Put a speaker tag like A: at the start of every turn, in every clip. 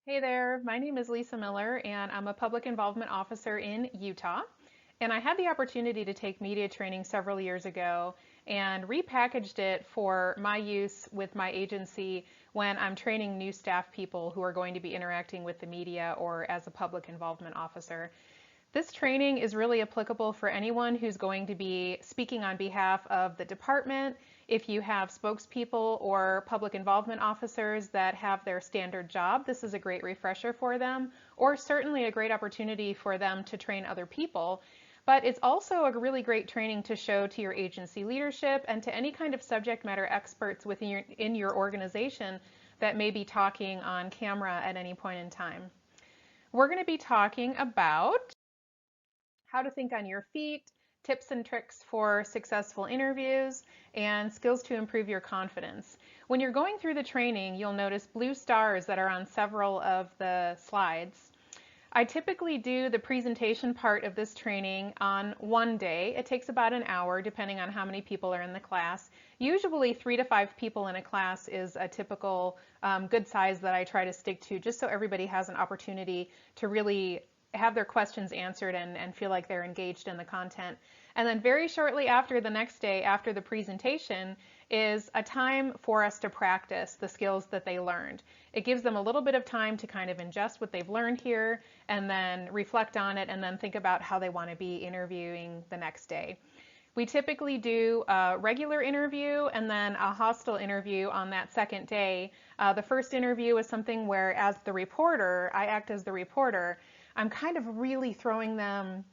A: Hey there, my name is Lisa Miller, and I'm a public involvement officer in Utah. And I had the opportunity to take media training several years ago and repackaged it for my use with my agency when I'm training new staff people who are going to be interacting with the media or as a public involvement officer. This training is really applicable for anyone who's going to be speaking on behalf of the department. If you have spokespeople or public involvement officers that have their standard job, this is a great refresher for them, or certainly a great opportunity for them to train other people. But it's also a really great training to show to your agency leadership and to any kind of subject matter experts in your organization that may be talking on camera at any point in time. We're going to be talking about how to think on your feet, tips and tricks for successful interviews, and skills to improve your confidence. When you're going through the training, you'll notice blue stars that are on several of the slides. I typically do the presentation part of this training on one day. It takes about an hour depending on how many people are in the class. Usually 3 to 5 people in a class is a typical good size that I try to stick to, just so everybody has an opportunity to really have their questions answered and feel like they're engaged in the content. And then very shortly after, the next day after the presentation, is a time for us to practice the skills that they learned. It gives them a little bit of time to kind of ingest what they've learned here and then reflect on it and then think about how they want to be interviewing the next day. We typically do a regular interview and then a hostile interview on that second day. The first interview is something where, as the reporter, I act as the reporter. I'm kind of really throwing them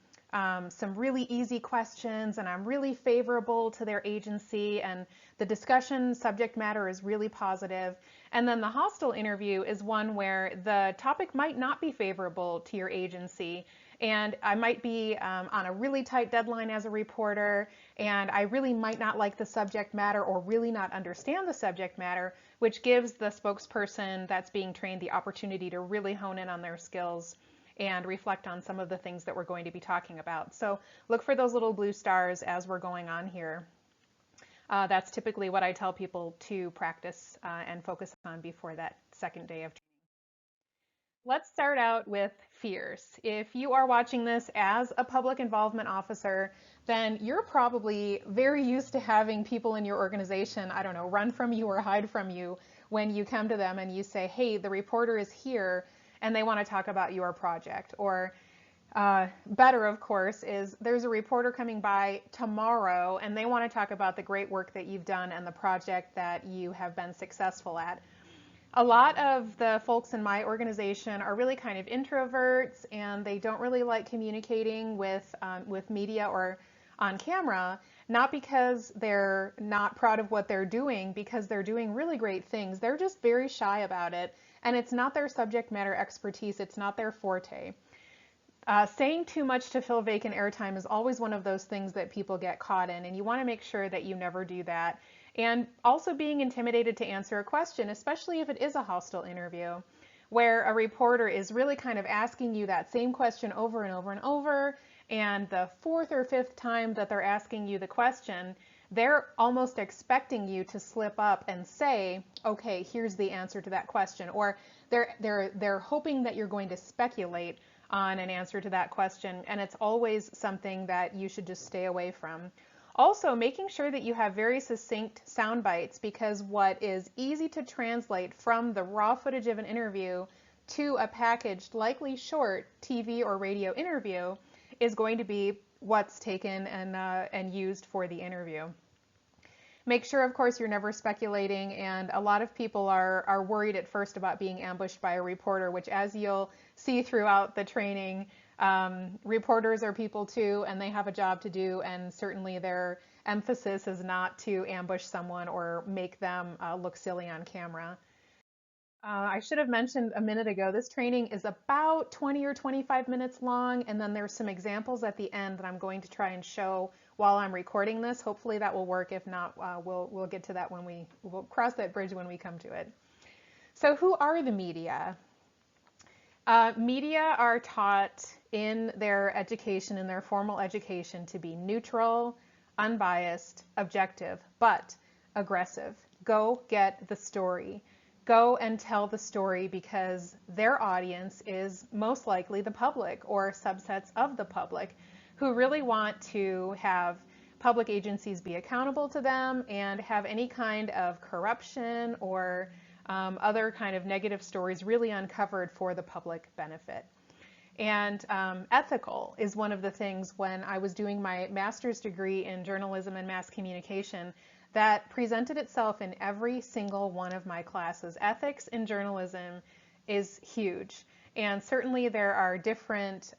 A: some really easy questions, and I'm really favorable to their agency, and the discussion subject matter is really positive. And then the hostile interview is one where the topic might not be favorable to your agency, and I might be on a really tight deadline as a reporter, and I really might not like the subject matter or really not understand the subject matter, which gives the spokesperson that's being trained the opportunity to really hone in on their skills and reflect on some of the things that we're going to be talking about. So look for those little blue stars as we're going on here. That's typically what I tell people to practice and focus on before that second day of training. Let's start out with fears. If you are watching this as a public involvement officer, then you're probably very used to having people in your organization, I don't know, run from you or hide from you when you come to them and you say, hey, the reporter is here and they want to talk about your project. Or better, of course, is there's a reporter coming by tomorrow and they want to talk about the great work that you've done and the project that you have been successful at. A lot of the folks in my organization are really kind of introverts and they don't really like communicating with media or on camera, not because they're not proud of what they're doing, because they're doing really great things. They're just very shy about it, and it's not their subject matter expertise, it's not their forte. Saying too much to fill vacant airtime is always one of those things that people get caught in, and you want to make sure that you never do that. And also being intimidated to answer a question, especially if it is a hostile interview, where a reporter is really kind of asking you that same question over and over and over, and the fourth or fifth time that they're asking you the question, they're almost expecting you to slip up and say, okay, here's the answer to that question, or they're hoping that you're going to speculate on an answer to that question, and it's always something that you should just stay away from. Also, making sure that you have very succinct sound bites, because what is easy to translate from the raw footage of an interview to a packaged, likely short TV or radio interview is going to be what's taken and used for the interview. Make sure, of course, you're never speculating, and a lot of people are worried at first about being ambushed by a reporter, which, as you'll see throughout the training, reporters are people too, and they have a job to do, and certainly their emphasis is not to ambush someone or make them look silly on camera. I should have mentioned a minute ago, this training is about 20 or 25 minutes long, and then there's some examples at the end that I'm going to try and show while I'm recording this. Hopefully that will work. If not, we'll get to that when we'll cross that bridge when we come to it. So who are the media? Media are taught in their education, in their formal education, to be neutral, unbiased, objective, but aggressive. Go get the story. go and tell the story because their audience is most likely the public or subsets of the public who really want to have public agencies be accountable to them and have any kind of corruption or other kind of negative stories really uncovered for the public benefit. And ethical is one of the things when I was doing my master's degree in journalism and mass communication that presented itself in every single one of my classes. Ethics in journalism is huge. And certainly there are different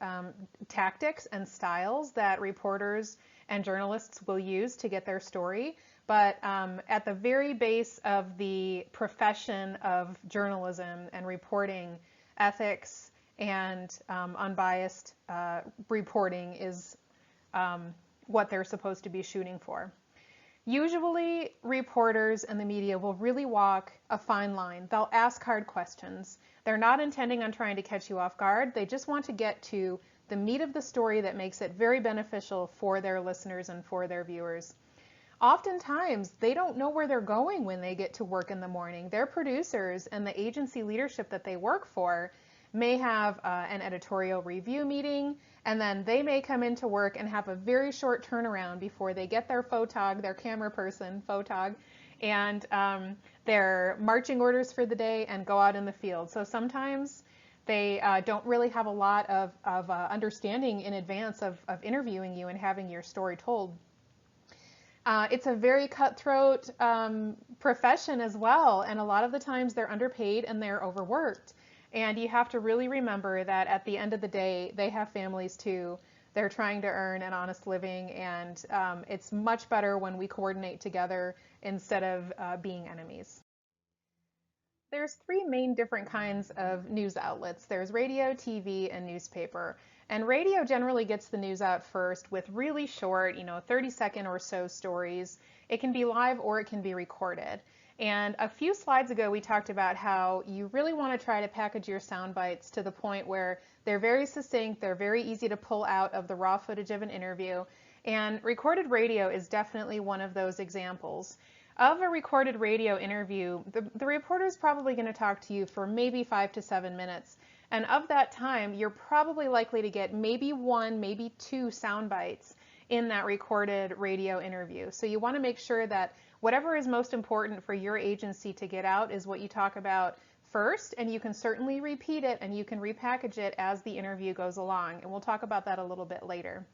A: tactics and styles that reporters and journalists will use to get their story. But at the very base of the profession of journalism and reporting, ethics and unbiased reporting is what they're supposed to be shooting for. Usually, reporters and the media will really walk a fine line. They'll ask hard questions. They're not intending on trying to catch you off guard. They just want to get to the meat of the story that makes it very beneficial for their listeners and for their viewers. Oftentimes, they don't know where they're going when they get to work in the morning. Their producers and the agency leadership that they work for may have an editorial review meeting, and then they may come into work and have a very short turnaround before they get their photog, their camera person, photog, and their marching orders for the day and go out in the field. So sometimes they don't really have a lot of understanding in advance of interviewing you and having your story told. It's a very cutthroat profession as well, and a lot of the times they're underpaid and they're overworked. And you have to really remember that at the end of the day, they have families too. They're trying to earn an honest living, and it's much better when we coordinate together instead of being enemies. There's three main different kinds of news outlets. There's radio, TV, and newspaper. And radio generally gets the news out first with really short, 30-second or so stories. It can be live or it can be recorded. And a few slides ago, we talked about how you really want to try to package your sound bites to the point where they're very succinct, they're very easy to pull out of the raw footage of an interview. And recorded radio is definitely one of those examples. Of a recorded radio interview, the reporter is probably going to talk to you for maybe 5 to 7 minutes. And of that time, you're probably likely to get maybe 1, maybe 2 sound bites in that recorded radio interview. So you want to make sure that whatever is most important for your agency to get out is what you talk about first, and you can certainly repeat it and you can repackage it as the interview goes along. And we'll talk about that a little bit later.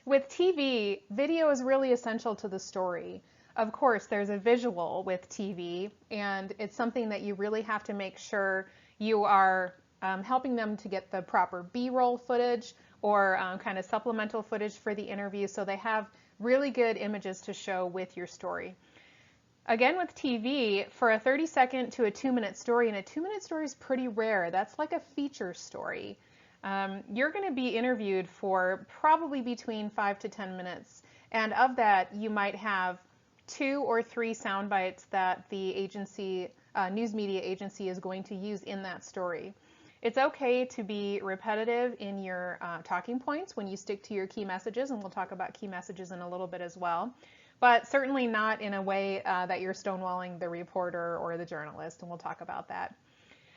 A: With TV, video is really essential to the story. Of course, there's a visual with TV, and it's something that you really have to make sure you are helping them to get the proper B-roll footage or kind of supplemental footage for the interview so they have really good images to show with your story. Again, with TV, for a 30-second to a 2-minute story, and a 2-minute story is pretty rare. That's like a feature story. You're going to be interviewed for probably between 5 to 10 minutes, and of that, you might have 2 or 3 sound bites that the agency, news media agency, is going to use in that story. It's okay to be repetitive in your talking points when you stick to your key messages, and we'll talk about key messages in a little bit as well, but certainly not in a way that you're stonewalling the reporter or the journalist, and we'll talk about that.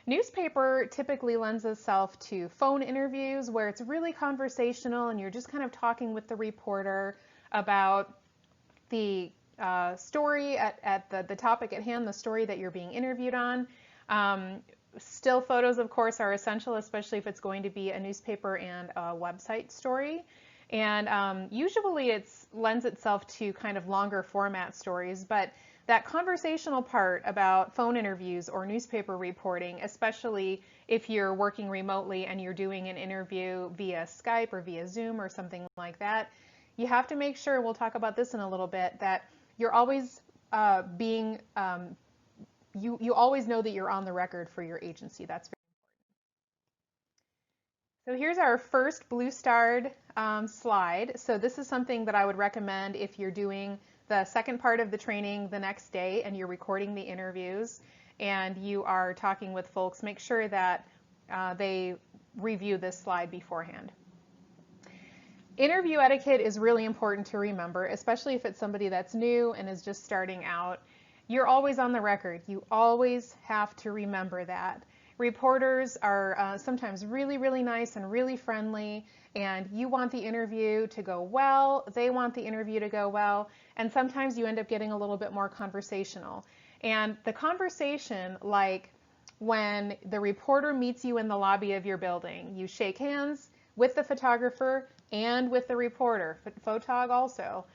A: Newspaper typically lends itself to phone interviews where it's really conversational and you're just kind of talking with the reporter about the story at the topic at hand, the story that you're being interviewed on. Still photos, of course, are essential, especially if it's going to be a newspaper and a website story. And usually it lends itself to kind of longer format stories, but that conversational part about phone interviews or newspaper reporting, especially if you're working remotely and you're doing an interview via Skype or via Zoom or something like that, you have to make sure, we'll talk about this in a little bit, that you're always you always know that you're on the record for your agency. That's very important. So here's our first blue starred slide. So this is something that I would recommend if you're doing the second part of the training the next day and you're recording the interviews and you are talking with folks. Make sure that they review this slide beforehand. Interview etiquette is really important to remember, especially if it's somebody that's new and is just starting out. You're always on the record. You always have to remember that. Reporters are sometimes really, really nice and really friendly, and you want the interview to go well, they want the interview to go well, and sometimes you end up getting a little bit more conversational. And the conversation, like when the reporter meets you in the lobby of your building, you shake hands with the photographer and with the reporter, photog also.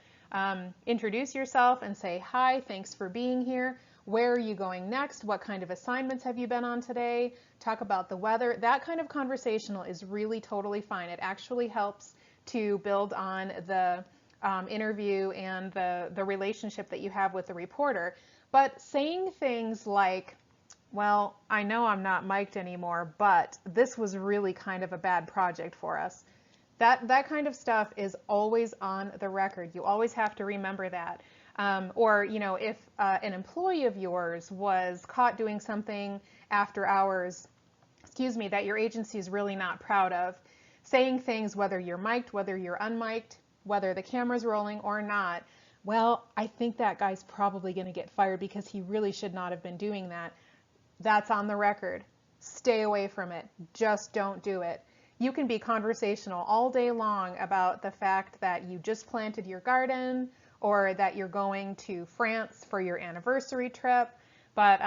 A: Introduce yourself and say, hi, thanks for being here. Where are you going next? What kind of assignments have you been on today? Talk about the weather. That kind of conversational is really totally fine. It actually helps to build on the interview and the relationship that you have with the reporter. But saying things like, well, I know I'm not mic'd anymore, but this was really kind of a bad project for us. That kind of stuff is always on the record. You always have to remember that. Or, you know, if an employee of yours was caught doing something after hours, that your agency is really not proud of, saying things whether you're mic'd, whether you're unmic'd, whether the camera's rolling or not, well, I think that guy's probably going to get fired because he really should not have been doing that. That's on the record. Stay away from it. Just don't do it. You can be conversational all day long about the fact that you just planted your garden or that you're going to France for your anniversary trip, but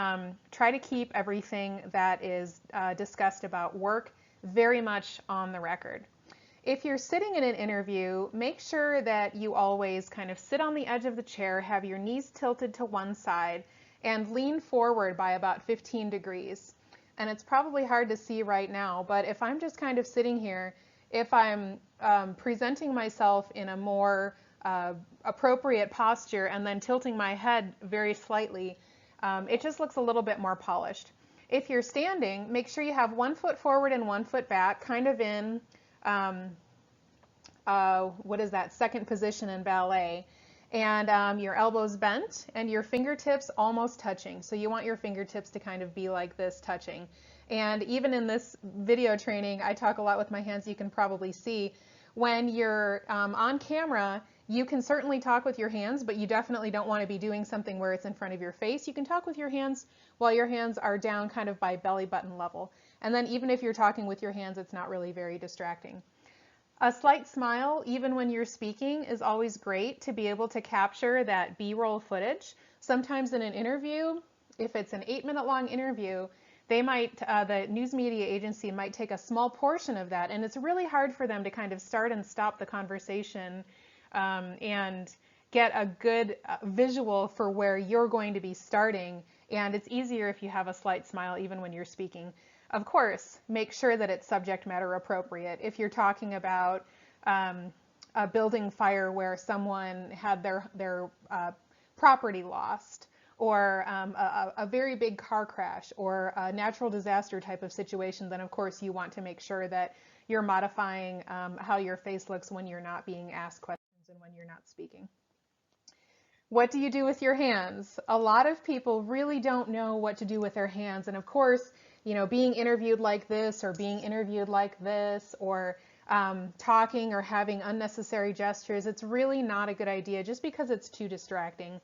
A: try to keep everything that is discussed about work very much on the record. If you're sitting in an interview, make sure that you always kind of sit on the edge of the chair, have your knees tilted to one side, and lean forward by about 15 degrees. And it's probably hard to see right now, but if I'm just kind of sitting here, if I'm presenting myself in a more appropriate posture and then tilting my head very slightly, it just looks a little bit more polished. If you're standing, make sure you have 1 foot forward and 1 foot back, kind of in, what is that, second position in ballet. And your elbows bent and your fingertips almost touching. So you want your fingertips to kind of be like this, touching. And even in this video training, I talk a lot with my hands. You can probably see when you're on camera, you can certainly talk with your hands, but you definitely don't want to be doing something where it's in front of your face. You can talk with your hands while your hands are down kind of by belly button level. And then even if you're talking with your hands, it's not really very distracting. A slight smile, even when you're speaking, is always great to be able to capture that B-roll footage. Sometimes in an interview, if it's an 8-minute long interview, they might, the news media agency might take a small portion of that, and it's really hard for them to kind of start and stop the conversation and get a good visual for where you're going to be starting. And it's easier if you have a slight smile even when you're speaking. Of course, make sure that it's subject matter appropriate. If you're talking about a building fire where someone had their property lost, or a very big car crash, or a natural disaster type of situation, then of course you want to make sure that you're modifying how your face looks when you're not being asked questions and when you're not speaking. What do you do with your hands? A lot of people really don't know what to do with their hands. And of course, you know, being interviewed like this or being interviewed like this or talking or having unnecessary gestures, it's really not a good idea just because it's too distracting.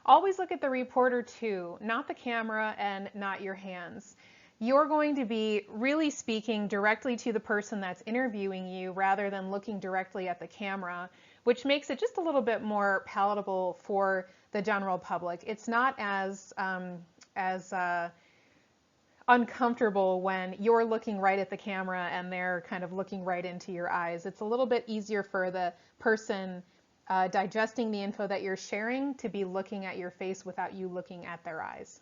A: Always look at the reporter too, not the camera and not your hands. You're going to be really speaking directly to the person that's interviewing you rather than looking directly at the camera, which makes it just a little bit more palatable for the general public. It's not as uncomfortable when you're looking right at the camera and they're kind of looking right into your eyes. It's a little bit easier for the person digesting the info that you're sharing to be looking at your face without you looking at their eyes.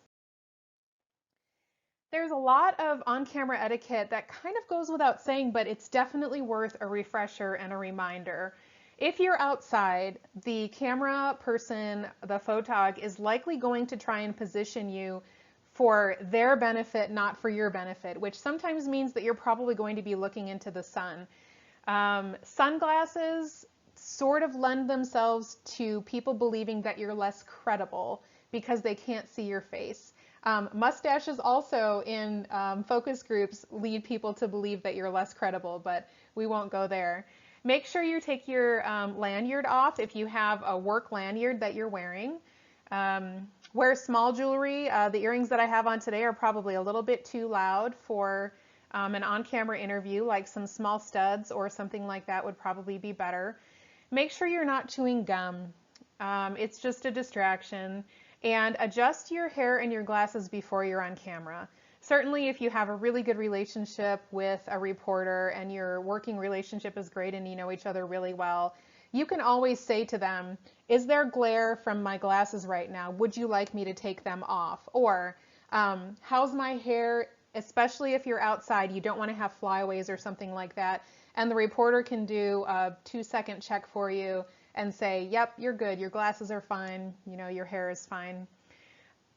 A: There's a lot of on-camera etiquette that kind of goes without saying, but it's definitely worth a refresher and a reminder. If you're outside, the camera person, the photog, is likely going to try and position you for their benefit, not for your benefit, which sometimes means that you're probably going to be looking into the sun. Sunglasses sort of lend themselves to people believing that you're less credible because they can't see your face. Mustaches also in focus groups lead people to believe that you're less credible, but we won't go there. Make sure you take your lanyard off if you have a work lanyard that you're wearing. Wear small jewelry. The earrings that I have on today are probably a little bit too loud for an on-camera interview, like some small studs or something like that would probably be better. Make sure you're not chewing gum. It's just a distraction. And adjust your hair and your glasses before you're on camera. Certainly, if you have a really good relationship with a reporter and your working relationship is great and you know each other really well, you can always say to them, is there glare from my glasses right now? Would you like me to take them off? Or how's my hair, especially if you're outside, you don't want to have flyaways or something like that. And the reporter can do a 2-second check for you and say, yep, you're good. Your glasses are fine. You know, your hair is fine.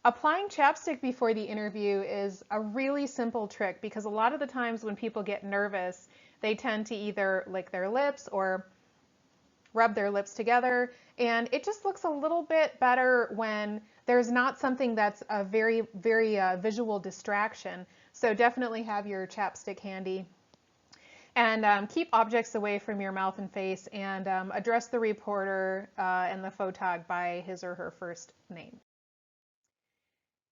A: Applying chapstick before the interview is a really simple trick because a lot of the times when people get nervous, they tend to either lick their lips or rub their lips together, and it just looks a little bit better when there's not something that's a very visual distraction. So definitely have your chapstick handy. And keep objects away from your mouth and face, and address the reporter and the photog by his or her first name.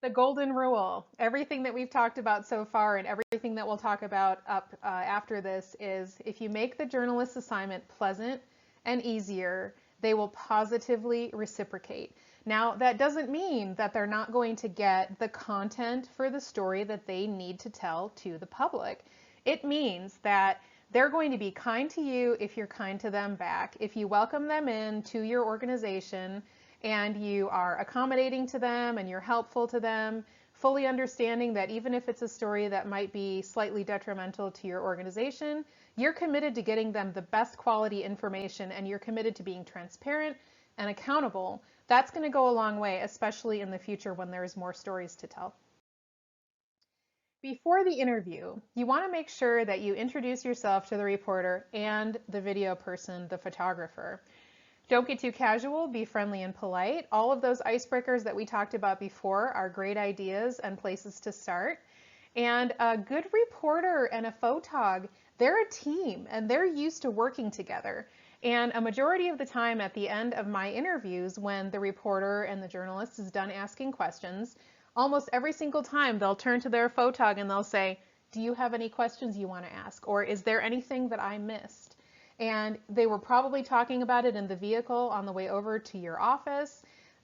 A: The golden rule, everything that we've talked about so far and everything that we'll talk about up after this is if you make the journalist's assignment pleasant and easier, they will positively reciprocate. Now, that doesn't mean that they're not going to get the content for the story that they need to tell to the public. It means that they're going to be kind to you if you're kind to them back. If you welcome them in to your organization and you are accommodating to them and you're helpful to them, fully understanding that even if it's a story that might be slightly detrimental to your organization, you're committed to getting them the best quality information and you're committed to being transparent and accountable. That's going to go a long way, especially in the future when there's more stories to tell. Before the interview, you want to make sure that you introduce yourself to the reporter and the video person, the photographer. Don't get too casual, be friendly and polite. All of those icebreakers that we talked about before are great ideas and places to start. And a good reporter and a photog, they're a team and they're used to working together. And a majority of the time at the end of my interviews, when the reporter and the journalist is done asking questions, almost every single time they'll turn to their photog and they'll say, do you have any questions you want to ask? Or is there anything that I missed? And they were probably talking about it in the vehicle on the way over to your office.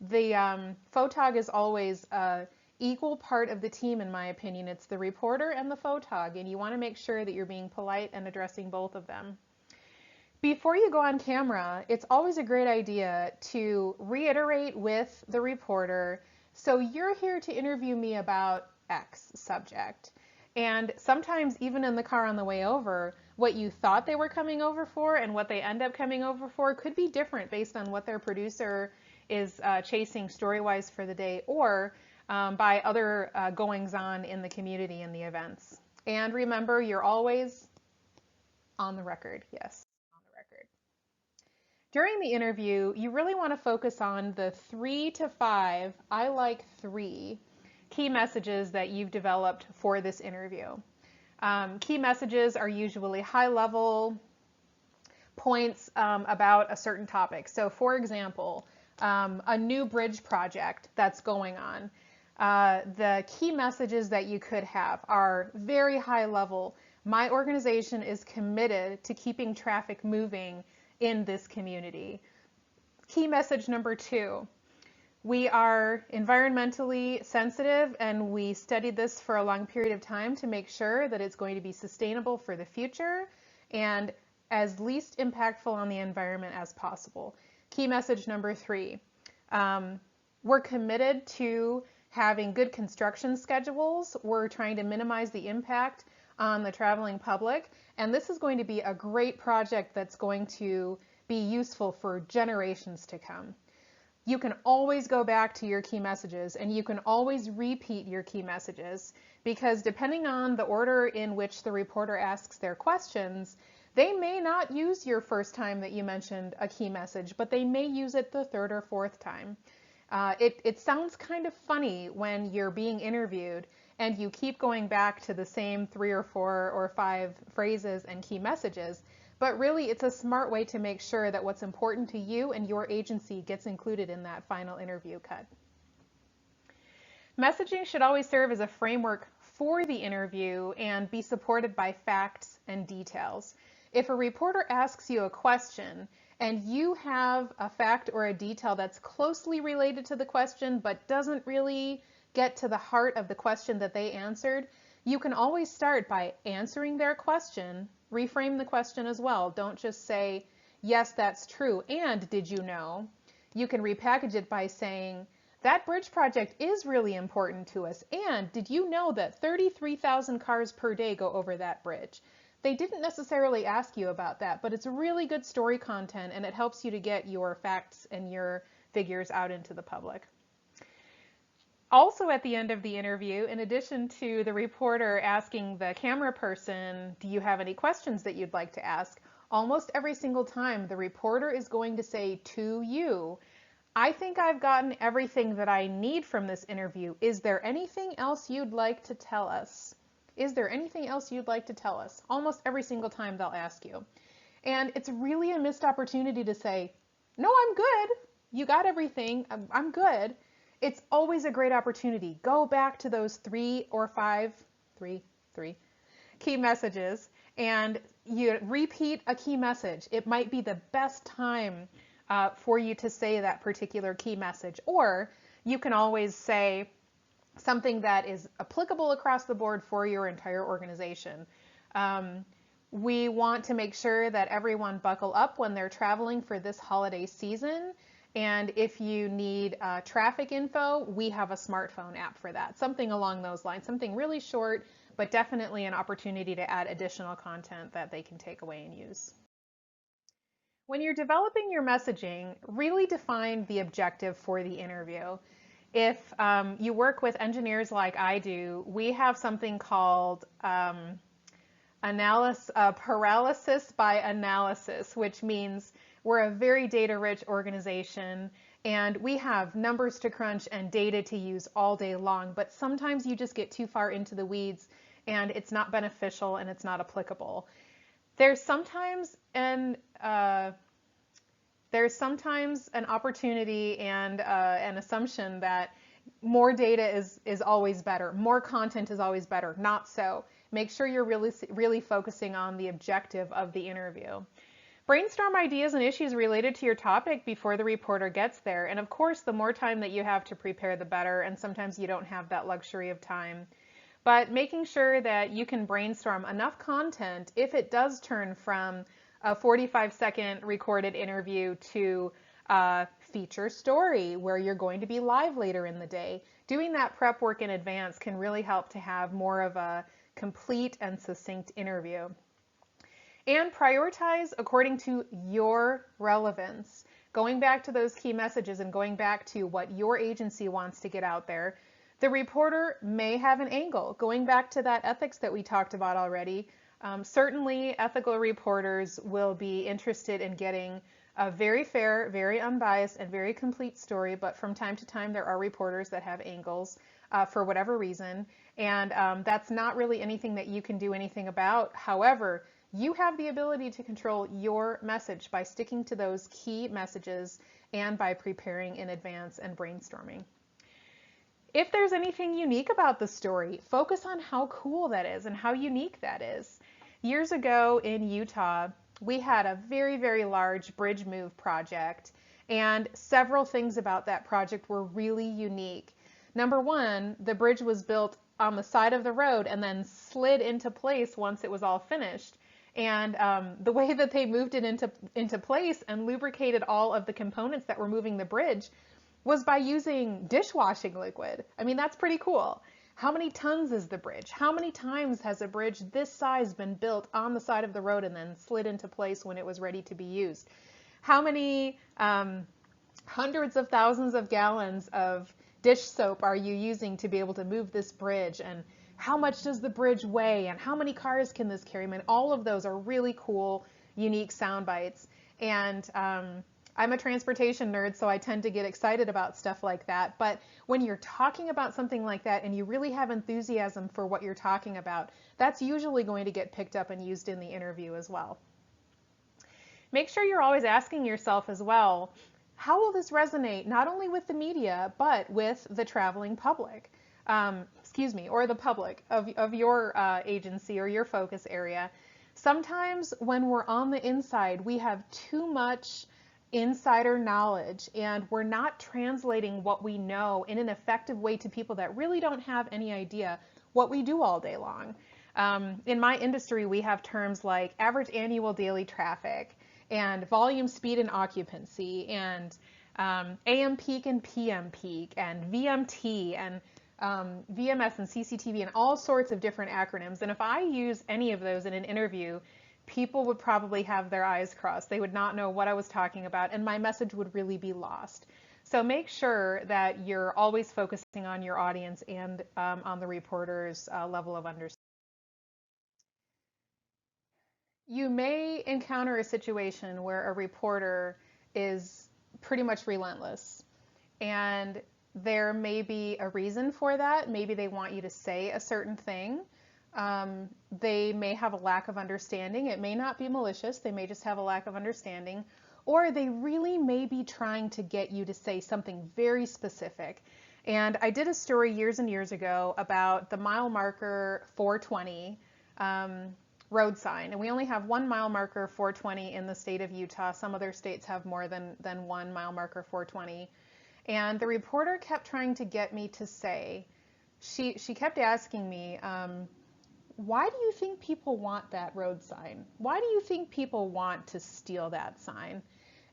A: The photog is always an equal part of the team, in my opinion. It's the reporter and the photog, and you want to make sure that you're being polite and addressing both of them. Before you go on camera, it's always a great idea to reiterate with the reporter, so you're here to interview me about X subject. And sometimes even in the car on the way over, what you thought they were coming over for and what they end up coming over for could be different based on what their producer is chasing story-wise for the day or by other goings-on in the community and the events. And remember, you're always on the record. Yes, on the record. During the interview, you really want to focus on the 3 to 5, I like 3, key messages that you've developed for this interview. Key messages are usually high-level points about a certain topic. So for example, a new bridge project that's going on. The key messages that you could have are very high level. My organization is committed to keeping traffic moving in this community. Key message number 2. We are environmentally sensitive and we studied this for a long period of time to make sure that it's going to be sustainable for the future and as least impactful on the environment as possible. Key message number 3. We're committed to having good construction schedules. We're trying to minimize the impact on the traveling public, and this is going to be a great project that's going to be useful for generations to come. You can always go back to your key messages and you can always repeat your key messages because depending on the order in which the reporter asks their questions, they may not use your first time that you mentioned a key message, but they may use it the third or fourth time. It sounds kind of funny when you're being interviewed and you keep going back to the same 3 or 4 or 5 phrases and key messages, but really it's a smart way to make sure that what's important to you and your agency gets included in that final interview cut. Messaging should always serve as a framework for the interview and be supported by facts and details. If a reporter asks you a question and you have a fact or a detail that's closely related to the question but doesn't really get to the heart of the question that they answered, you can always start by answering their question, reframe the question as well. Don't just say, yes, that's true, and did you know? You can repackage it by saying, that bridge project is really important to us, and did you know that 33,000 cars per day go over that bridge? They didn't necessarily ask you about that, but it's really good story content and it helps you to get your facts and your figures out into the public. Also at the end of the interview, in addition to the reporter asking the camera person, do you have any questions that you'd like to ask? Almost every single time the reporter is going to say to you, I think I've gotten everything that I need from this interview. Is there anything else you'd like to tell us? Is there anything else you'd like to tell us? Almost every single time they'll ask you. And it's really a missed opportunity to say, no, I'm good. You got everything. I'm good. It's always a great opportunity. Go back to those three key messages and you repeat a key message. It might be the best time for you to say that particular key message. Or you can always say something that is applicable across the board for your entire organization. We want to make sure that everyone buckle up when they're traveling for this holiday season. And if you need traffic info, we have a smartphone app for that. Something along those lines, something really short, but definitely an opportunity to add additional content that they can take away and use. When you're developing your messaging, really define the objective for the interview. If you work with engineers like I do, we have something called paralysis by analysis, which means we're a very data-rich organization and we have numbers to crunch and data to use all day long, but sometimes you just get too far into the weeds and it's not beneficial and it's not applicable. There's sometimes an opportunity and an assumption that more data is always better, more content is always better. Not so. Make sure you're really focusing on the objective of the interview. Brainstorm ideas and issues related to your topic before the reporter gets there. And of course, the more time that you have to prepare, the better. And sometimes you don't have that luxury of time. But making sure that you can brainstorm enough content if it does turn from a 45-second recorded interview to a feature story where you're going to be live later in the day. Doing that prep work in advance can really help to have more of a complete and succinct interview. And prioritize according to your relevance. Going back to those key messages and going back to what your agency wants to get out there, the reporter may have an angle. Going back to that ethics that we talked about already, certainly ethical reporters will be interested in getting a very fair, very unbiased, and very complete story, but from time to time there are reporters that have angles for whatever reason, and that's not really anything that you can do anything about. However, you have the ability to control your message by sticking to those key messages and by preparing in advance and brainstorming. If there's anything unique about the story, focus on how cool that is and how unique that is. Years ago in Utah, we had a very, very large bridge move project, and several things about that project were really unique. Number one, the bridge was built on the side of the road and then slid into place once it was all finished. And the way that they moved it into place and lubricated all of the components that were moving the bridge was by using dishwashing liquid. I mean, that's pretty cool. How many tons is the bridge? How many times has a bridge this size been built on the side of the road and then slid into place when it was ready to be used? How many hundreds of thousands of gallons of dish soap are you using to be able to move this bridge? And how much does the bridge weigh? And how many cars can this carry? I mean, all of those are really cool, unique sound bites. And I'm a transportation nerd, so I tend to get excited about stuff like that. But when you're talking about something like that and you really have enthusiasm for what you're talking about, that's usually going to get picked up and used in the interview as well. Make sure you're always asking yourself as well, how will this resonate not only with the media, but with the traveling public? excuse me, or the public of your agency or your focus area. Sometimes when we're on the inside, we have too much insider knowledge and we're not translating what we know in an effective way to people that really don't have any idea what we do all day long. In my industry, we have terms like average annual daily traffic and volume, speed, and occupancy, and AM peak and PM peak, and VMT, and VMS and CCTV, and all sorts of different acronyms. And if I use any of those in an interview, people would probably have their eyes crossed. They would not know what I was talking about, and my message would really be lost. So make sure that you're always focusing on your audience and on the reporter's level of understanding. You may encounter a situation where a reporter is pretty much relentless, and there may be a reason for that. Maybe they want you to say a certain thing. They may have a lack of understanding. It may not be malicious. They may just have a lack of understanding. Or they really may be trying to get you to say something very specific. And I did a story years and years ago about the mile marker 420 road sign. And we only have one mile marker 420 in the state of Utah. Some other states have more than one mile marker 420. And the reporter kept trying to get me to say, she kept asking me, why do you think people want that road sign? Why do you think people want to steal that sign?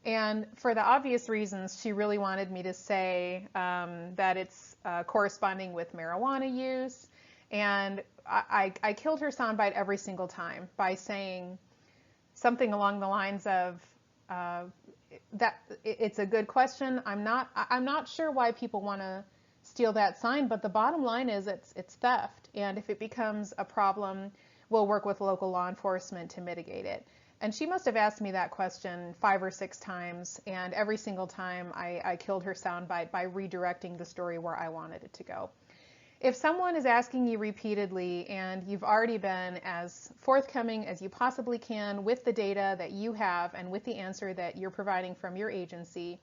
A: And for the obvious reasons, she really wanted me to say that it's corresponding with marijuana use. And I killed her soundbite every single time by saying something along the lines of, that it's a good question. I'm not sure why people want to steal that sign, but the bottom line is it's theft. And if it becomes a problem, we'll work with local law enforcement to mitigate it. And she must have asked me that question 5 or 6 times, and every single time I killed her soundbite by redirecting the story where I wanted it to go. If someone is asking you repeatedly and you've already been as forthcoming as you possibly can with the data that you have and with the answer that you're providing from your agency,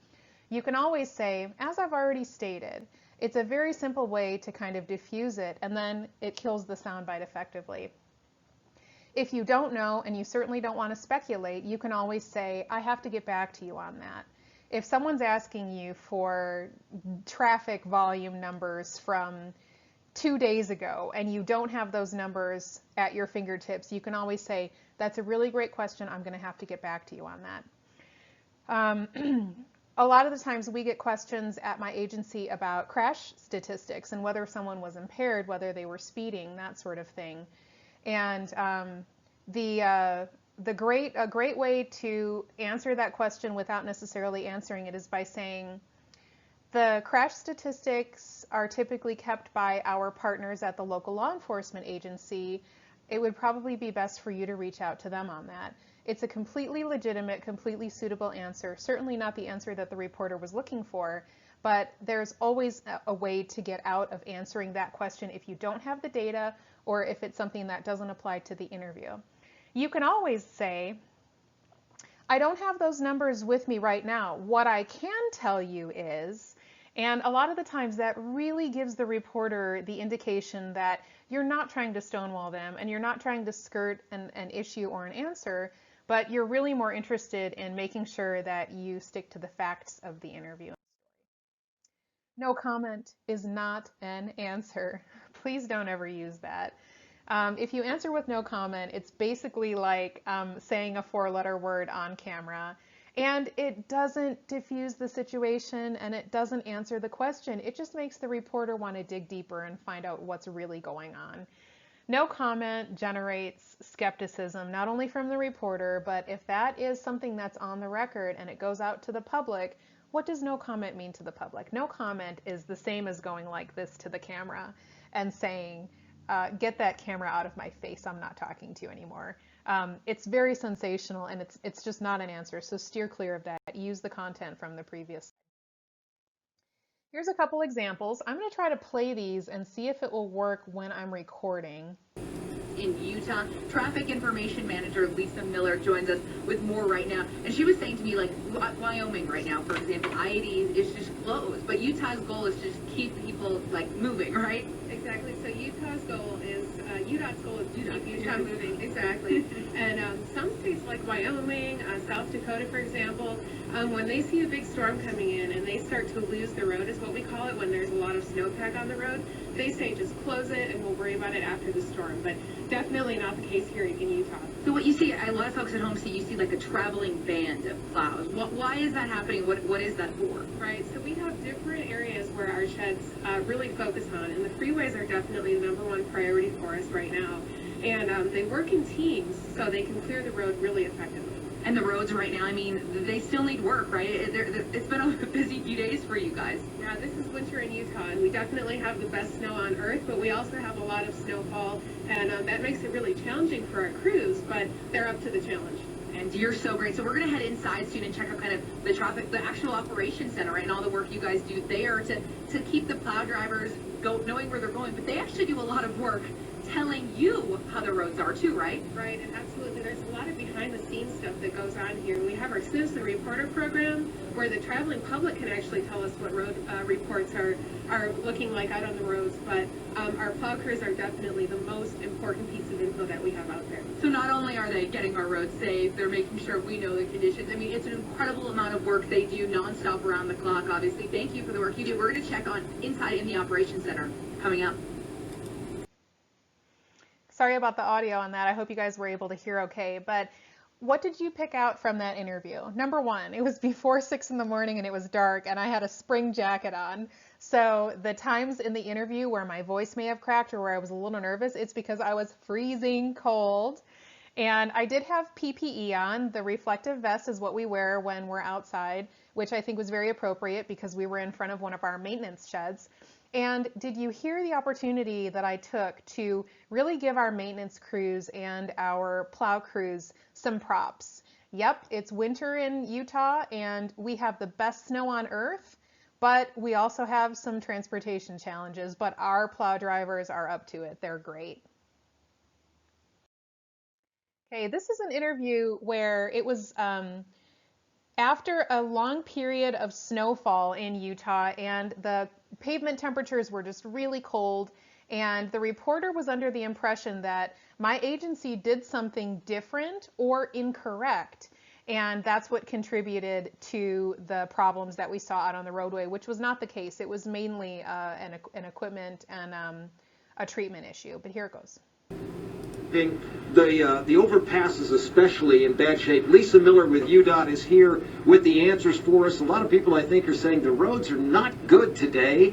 A: you can always say, as I've already stated. It's a very simple way to kind of diffuse it, and then it kills the soundbite effectively. If you don't know, and you certainly don't want to speculate, you can always say, I have to get back to you on that. If someone's asking you for traffic volume numbers from 2 days ago and you don't have those numbers at your fingertips, you can always say, that's a really great question. I'm going to have to get back to you on that. A lot of the times we get questions at my agency about crash statistics and whether someone was impaired, whether they were speeding, that sort of thing. And a great way to answer that question without necessarily answering it is by saying, the crash statistics are typically kept by our partners at the local law enforcement agency. It would probably be best for you to reach out to them on that. It's a completely legitimate, completely suitable answer, certainly not the answer that the reporter was looking for, but there's always a way to get out of answering that question if you don't have the data or if it's something that doesn't apply to the interview. You can always say, I don't have those numbers with me right now. What I can tell you is, and a lot of the times that really gives the reporter the indication that you're not trying to stonewall them and you're not trying to skirt an issue or an answer, but you're really more interested in making sure that you stick to the facts of the interview. No comment is not an answer. Please don't ever use that. If you answer with no comment, it's basically like saying a 4-letter word on camera, and it doesn't diffuse the situation and it doesn't answer the question. It just makes the reporter want to dig deeper and find out what's really going on. No comment generates skepticism, not only from the reporter, but if that is something that's on the record and it goes out to the public, what does no comment mean to the public? No comment is the same as going like this to the camera and saying, get that camera out of my face, I'm not talking to you anymore. It's very sensational and it's just not an answer, so steer clear of that. Use the content from the previous. Here's a couple examples. I'm going to try to play these and see if it will work when I'm recording.
B: In Utah, Traffic Information Manager Lisa Miller joins us with more right now. And she was saying to me, like, Wyoming right now, for example, I-80 is just closed, but Utah's goal is to just keep people, like, moving, right?
C: Exactly. So Utah's goal is, UDOT's goal is to keep Utah
B: Yes.
C: moving. Exactly. And some states like Wyoming, South Dakota, for example, when they see a big storm coming in and they start to lose the road, is what we call it, when there's a lot of snowpack on the road, they say just close it and we'll worry about it after the storm. But definitely not the case here in Utah.
B: So what you see, a lot of folks at home see, you see like a traveling band of plows. Why is that happening? What is that for?
C: Right, so we have different areas where our sheds really focus on, and the freeways are definitely the #1 priority for us right now. And they work in teams so they can clear the road really effectively.
B: And the roads right now, I mean, they still need work, right? It's been a busy few days for you guys.
C: Yeah, this is winter in Utah, and we definitely have the best snow on earth, but we also have a lot of snowfall, and that makes it really challenging for our crews, but they're up to the challenge.
B: And you're so great. So we're going to head inside soon and check out kind of the traffic, the actual operations center, right? And all the work you guys do there to keep the plow drivers knowing where they're going. But they actually do a lot of work telling you how the roads are too, right?
C: Right, and absolutely. There's a lot of behind-the-scenes stuff that goes on here. We have our Citizen Reporter program where the traveling public can actually tell us what road reports are looking like out on the roads. But our plow crews are definitely the most important piece of info that we have out there.
B: So not only are they getting our roads safe, they're making sure we know the conditions. I mean, it's an incredible amount of work they do nonstop around the clock, obviously. Thank you for the work you do. We're going to check on inside in the operations center coming up.
A: Sorry about the audio on that. I hope you guys were able to hear okay. But what did you pick out from that interview? Number one, it was before 6 in the morning and it was dark and I had a spring jacket on. So the times in the interview where my voice may have cracked or where I was a little nervous, it's because I was freezing cold. And I did have PPE on. The reflective vest is what we wear when we're outside, which I think was very appropriate because we were in front of one of our maintenance sheds. And did you hear the opportunity that I took to really give our maintenance crews and our plow crews some props? Yep, it's winter in Utah and we have the best snow on earth, but we also have some transportation challenges, but our plow drivers are up to it. They're great. Okay, this is an interview where it was after a long period of snowfall in Utah and the pavement temperatures were just really cold, and the reporter was under the impression that my agency did something different or incorrect, and that's what contributed to the problems that we saw out on the roadway, which was not the case. It was mainly an equipment and a treatment issue, but here it goes.
D: The overpass is especially in bad shape. Lisa Miller with UDOT is here with the answers for us. A lot of people, I think, are saying the roads are not good today.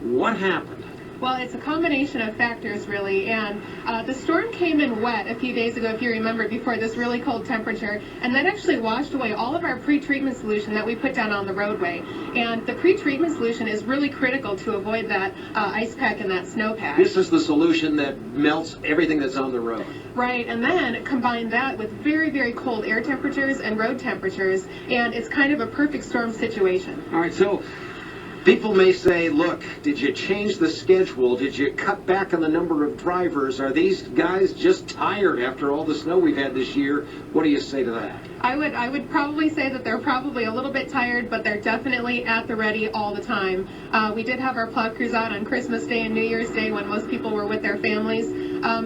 D: What happened?
C: Well, it's a combination of factors, really, and the storm came in wet a few days ago, if you remember, before this really cold temperature, and that actually washed away all of our pre-treatment solution that we put down on the roadway. And the pre-treatment solution is really critical to avoid that ice pack and that snowpack.
D: This is the solution that melts everything that's on the road.
C: Right, and then combine that with very, very cold air temperatures and road temperatures, and it's kind of a perfect storm situation.
D: All right, so people may say, look, did you change the schedule? Did you cut back on the number of drivers? Are these guys just tired after all the snow we've had this year? What do you say to that?
C: I would probably say that they're probably a little bit tired, but they're definitely at the ready all the time. We did have our plow crews out on Christmas Day and New Year's Day when most people were with their families.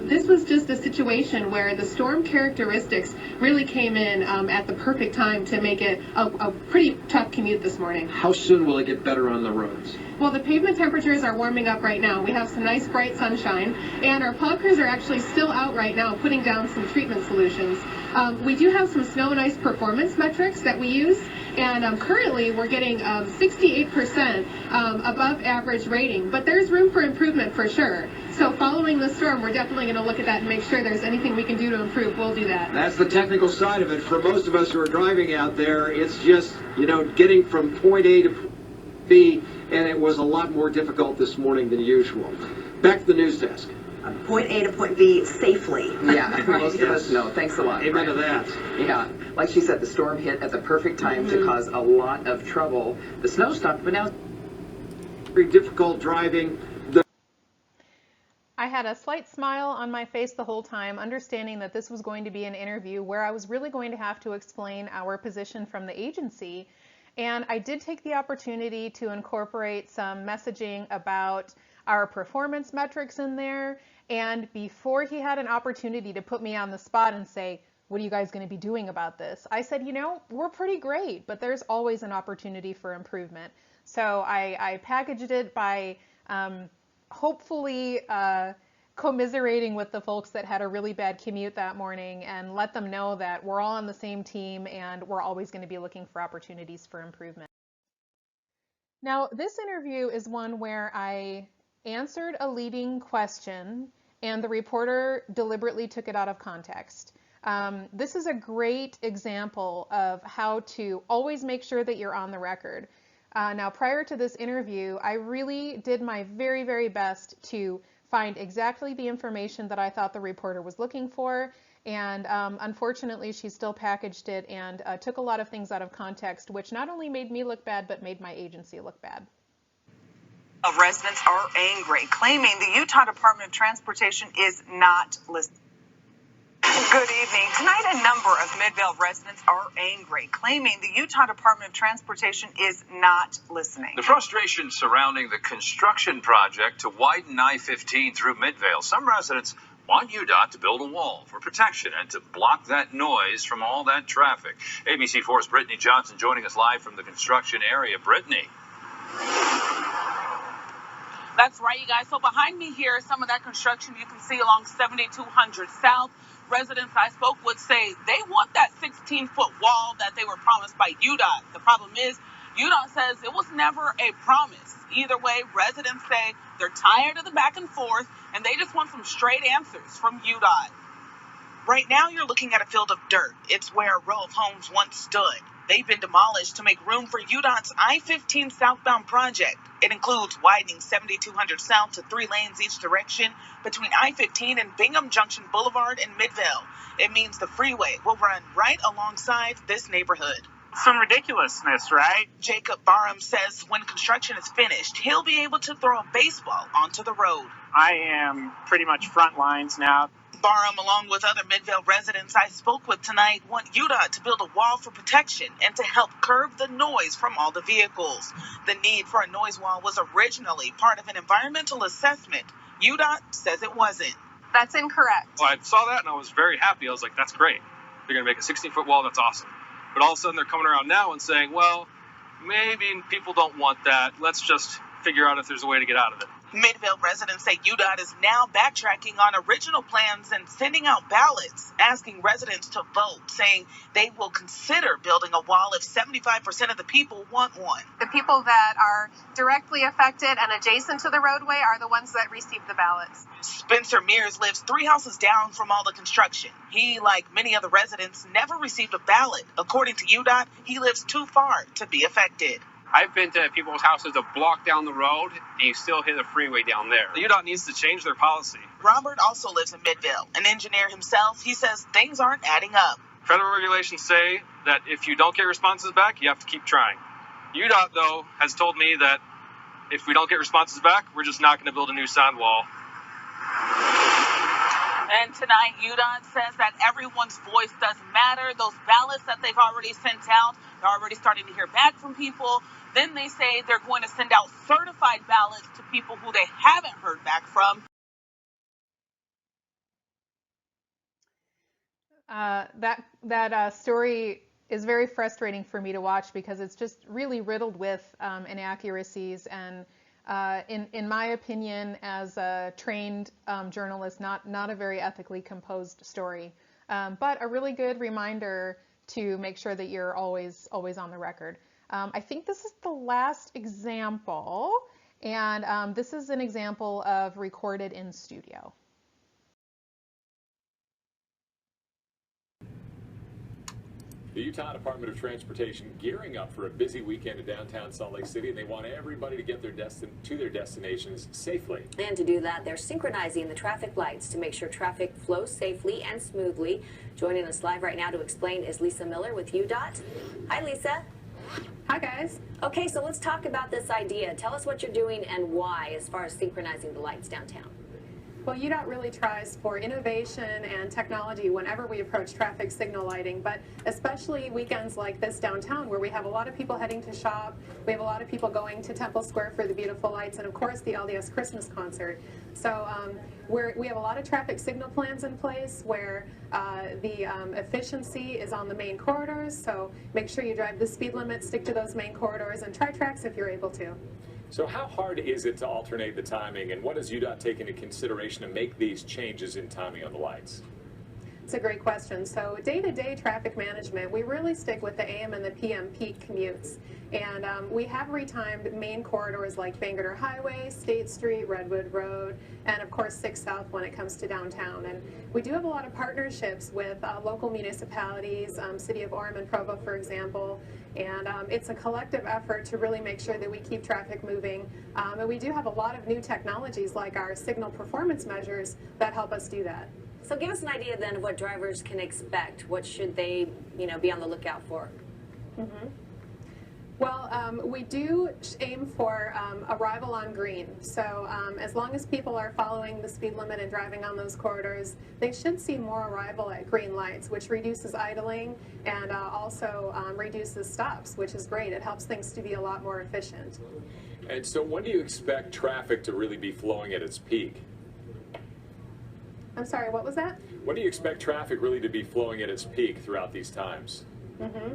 C: This was just a situation where the storm characteristics really came in at the perfect time to make it a pretty tough commute this morning.
D: How soon will it get better on the roads?
C: Well, the pavement temperatures are warming up right now. We have some nice bright sunshine, and our plow crews are actually still out right now putting down some treatment solutions. We do have some snow and ice performance metrics that we use, and currently we're getting 68% above average rating, but there's room for improvement for sure. So following the storm, we're definitely going to look at that and make sure there's anything we can do to improve. We'll do that.
D: That's the technical side of it. For most of us who are driving out there, it's just, getting from point A to point B, and it was a lot more difficult this morning than usual. Back to the news desk.
E: Point A to point B safely.
F: Yeah, most of us know. Thanks a lot.
D: Amen to that.
F: Yeah, like she said, the storm hit at the perfect time to cause a lot of trouble. The snow stopped, but now
D: Very difficult driving.
A: I had a slight smile on my face the whole time, understanding that this was going to be an interview where I was really going to have to explain our position from the agency. And I did take the opportunity to incorporate some messaging about our performance metrics in there. And before he had an opportunity to put me on the spot and say, what are you guys going to be doing about this? I said, we're pretty great, but there's always an opportunity for improvement. So I packaged it by hopefully commiserating with the folks that had a really bad commute that morning and let them know that we're all on the same team and we're always going to be looking for opportunities for improvement. Now, this interview is one where I answered a leading question and the reporter deliberately took it out of context. This is a great example of how to always make sure that you're on the record. Now, prior to this interview, I really did my very, very best to find exactly the information that I thought the reporter was looking for. And unfortunately, she still packaged it and took a lot of things out of context, which not only made me look bad, but made my agency look bad.
G: Residents are angry, claiming the Utah Department of Transportation is not listening. Good evening. Tonight, a number of Midvale residents are angry, claiming the Utah Department of Transportation is not listening.
H: The frustration surrounding the construction project to widen I-15 through Midvale. Some residents want UDOT to build a wall for protection and to block that noise from all that traffic. ABC4's Brittany Johnson joining us live from the construction area. Brittany.
I: That's right, you guys. So behind me here is some of that construction you can see along 7200 South. Residents I spoke with say they want that 16-foot wall that they were promised by UDOT. The problem is UDOT says it was never a promise. Either way, residents say they're tired of the back and forth and they just want some straight answers from UDOT. Right now, you're looking at a field of dirt. It's where a row of homes once stood. They've been demolished to make room for UDOT's I-15 southbound project. It includes widening 7200 South to 3 lanes each direction between I-15 and Bingham Junction Boulevard in Midvale. It means the freeway will run right alongside this neighborhood.
J: Some ridiculousness, right?
I: Jacob Barham says when construction is finished, he'll be able to throw a baseball onto the road.
J: I am pretty much front lines now.
I: Barham, along with other Midvale residents I spoke with tonight, want UDOT to build a wall for protection and to help curb the noise from all the vehicles. The need for a noise wall was originally part of an environmental assessment. UDOT says it wasn't.
C: That's incorrect.
K: Well, I saw that and I was very happy. I was like, that's great. They're going to make a 16-foot wall. That's awesome. But all of a sudden they're coming around now and saying, well, maybe people don't want that. Let's just figure out if there's a way to get out of it.
I: Midvale residents say UDOT is now backtracking on original plans and sending out ballots asking residents to vote, saying they will consider building a wall if 75% of the people want one.
C: The people that are directly affected and adjacent to the roadway are the ones that receive the ballots.
I: Spencer Mears lives 3 houses down from all the construction. He, like many other residents, never received a ballot. According to UDOT, he lives too far to be affected.
J: I've been to people's houses a block down the road, and you still hit the freeway down there.
K: The UDOT needs to change their policy.
I: Robert also lives in Midvale. An engineer himself, he says things aren't adding up.
K: Federal regulations say that if you don't get responses back, you have to keep trying. UDOT, though, has told me that if we don't get responses back, we're just not going to build a new sound wall.
I: And tonight, UDOT says that everyone's voice doesn't matter. Those ballots that they've already sent out, they're already starting to hear back from people. Then they say they're going to send out certified ballots to people who they haven't heard back from.
A: That story is very frustrating for me to watch because it's just really riddled with inaccuracies and in my opinion, as a trained journalist, not a very ethically composed story, but a really good reminder to make sure that you're always on the record. I think this is the last example, and this is an example of recorded in studio.
L: The Utah Department of Transportation gearing up for a busy weekend in downtown Salt Lake City, and they want everybody to get to their destinations safely.
M: And to do that, they're synchronizing the traffic lights to make sure traffic flows safely and smoothly. Joining us live right now to explain is Lisa Miller with UDOT. Hi, Lisa.
C: Hi, guys.
M: Okay, so let's talk about this idea. Tell us what you're doing and why as far as synchronizing the lights downtown.
C: Well, UDOT really tries for innovation and technology whenever we approach traffic signal lighting, but especially weekends like this downtown where we have a lot of people heading to shop, we have a lot of people going to Temple Square for the beautiful lights, and of course the LDS Christmas concert. So we have a lot of traffic signal plans in place where the efficiency is on the main corridors, so make sure you drive the speed limit, stick to those main corridors, and try tracks if you're able to.
L: So how hard is it to alternate the timing, and what does UDOT take into consideration to make these changes in timing on the lights?
C: It's a great question. So day-to-day traffic management, we really stick with the AM and the PM peak commutes. And we have retimed main corridors like Bangerter Highway, State Street, Redwood Road, and of course 6 South when it comes to downtown. And we do have a lot of partnerships with local municipalities, City of Orem and Provo, for example. And it's a collective effort to really make sure that we keep traffic moving. And we do have a lot of new technologies like our signal performance measures that help us do that.
M: So give us an idea then of what drivers can expect. What should they, be on the lookout for?
C: Mm-hmm. Well, we do aim for arrival on green. So as long as people are following the speed limit and driving on those corridors, they should see more arrival at green lights, which reduces idling and also reduces stops, which is great. It helps things to be a lot more efficient.
L: And so when do you expect traffic to really be flowing at its peak?
C: I'm sorry, what was that?
L: When do you expect traffic really to be flowing at its peak throughout these times?
C: Mm-hmm.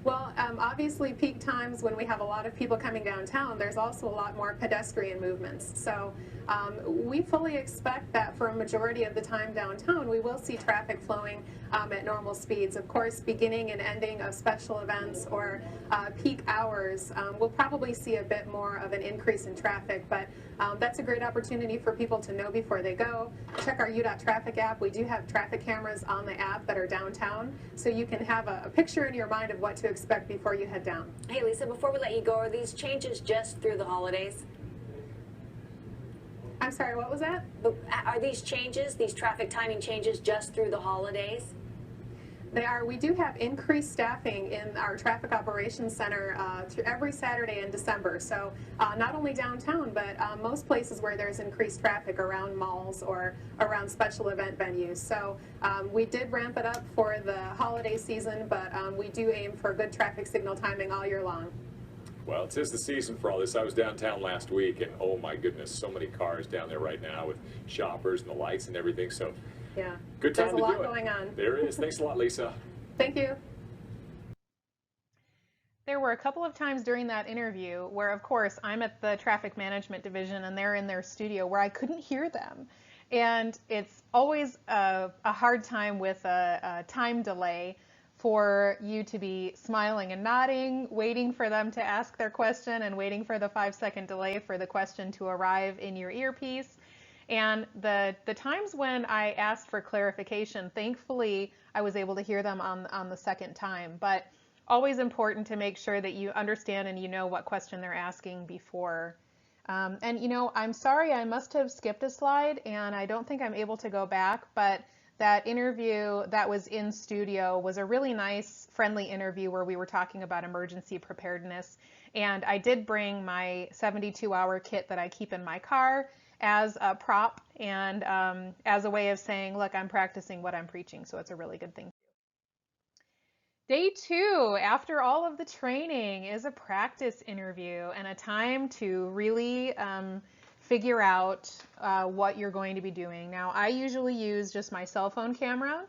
C: Well, obviously peak times when we have a lot of people coming downtown, there's also a lot more pedestrian movements. So we fully expect that for a majority of the time downtown, we will see traffic flowing at normal speeds. Of course, beginning and ending of special events or peak hours, we'll probably see a bit more of an increase in traffic, but that's a great opportunity for people to know before they go. Check our UDOT traffic app. We do have traffic cameras on the app that are downtown, so you can have a picture in your mind of what to expect before you head down.
M: Hey, Lisa, before we let you go, are these changes just through the holidays?
C: I'm sorry, what was that?
M: Are these changes, these traffic timing changes, just through the holidays?
C: They are. We do have increased staffing in our traffic operations center every Saturday in December. So not only downtown, but most places where there's increased traffic around malls or around special event venues. So we did ramp it up for the holiday season, but we do aim for good traffic signal timing all year long.
L: Well, it is the season for all this. I was downtown last week, and oh my goodness, so many cars down there right now with shoppers and the lights and everything. So
C: yeah,
L: good time to do it.
C: There's a lot going on.
L: There is. Thanks a lot, Lisa.
C: Thank you.
A: There were a couple of times during that interview where, of course, I'm at the traffic management division and they're in their studio where I couldn't hear them. And it's always a hard time with a time delay for you to be smiling and nodding, waiting for them to ask their question and waiting for the 5-second delay for the question to arrive in your earpiece. And the times when I asked for clarification, thankfully, I was able to hear them on the second time. But always important to make sure that you understand and you know what question they're asking before. And I'm sorry, I must have skipped a slide and I don't think I'm able to go back, but that interview that was in studio was a really nice, friendly interview where we were talking about emergency preparedness. And I did bring my 72-hour kit that I keep in my car as a prop and as a way of saying, look, I'm practicing what I'm preaching. So it's a really good thing. Day 2, after all of the training, is a practice interview and a time to really figure out what you're going to be doing. Now, I usually use just my cell phone camera,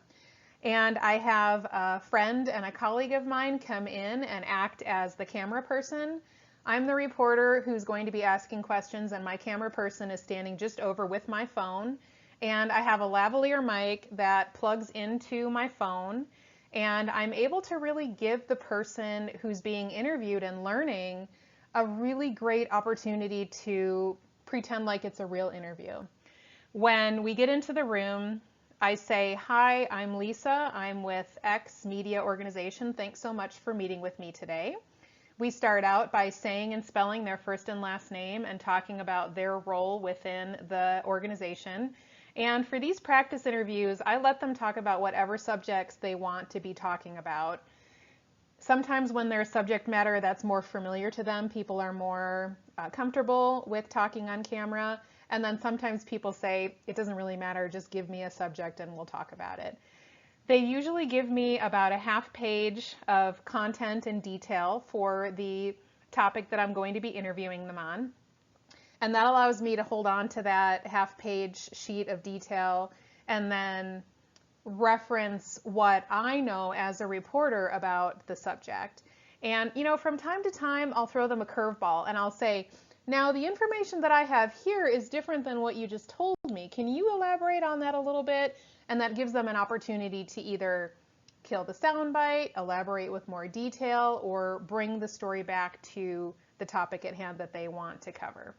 A: and I have a friend and a colleague of mine come in and act as the camera person. I'm the reporter who's going to be asking questions, and my camera person is standing just over with my phone. And I have a lavalier mic that plugs into my phone, and I'm able to really give the person who's being interviewed and learning a really great opportunity to pretend like it's a real interview. When we get into the room, I say, hi, I'm Lisa. I'm with X Media Organization. Thanks so much for meeting with me today. We start out by saying and spelling their first and last name and talking about their role within the organization. And for these practice interviews, I let them talk about whatever subjects they want to be talking about. Sometimes when there's subject matter that's more familiar to them, people are more comfortable with talking on camera. And then sometimes people say, it doesn't really matter, just give me a subject and we'll talk about it. They usually give me about a half page of content and detail for the topic that I'm going to be interviewing them on. And that allows me to hold on to that half page sheet of detail and then reference what I know as a reporter about the subject. And, you know, from time to time, I'll throw them a curveball and I'll say, now the information that I have here is different than what you just told me. Can you elaborate on that a little bit? And that gives them an opportunity to either kill the soundbite, elaborate with more detail, or bring the story back to the topic at hand that they want to cover.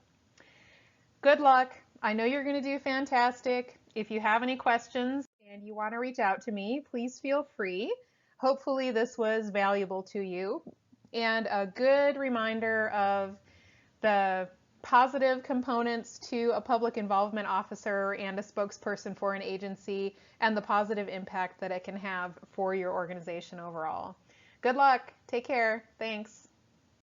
A: Good luck. I know you're going to do fantastic. If you have any questions and you want to reach out to me, please feel free. Hopefully this was valuable to you and a good reminder of the positive components to a public involvement officer and a spokesperson for an agency and the positive impact that it can have for your organization overall. Good luck. Take care. Thanks.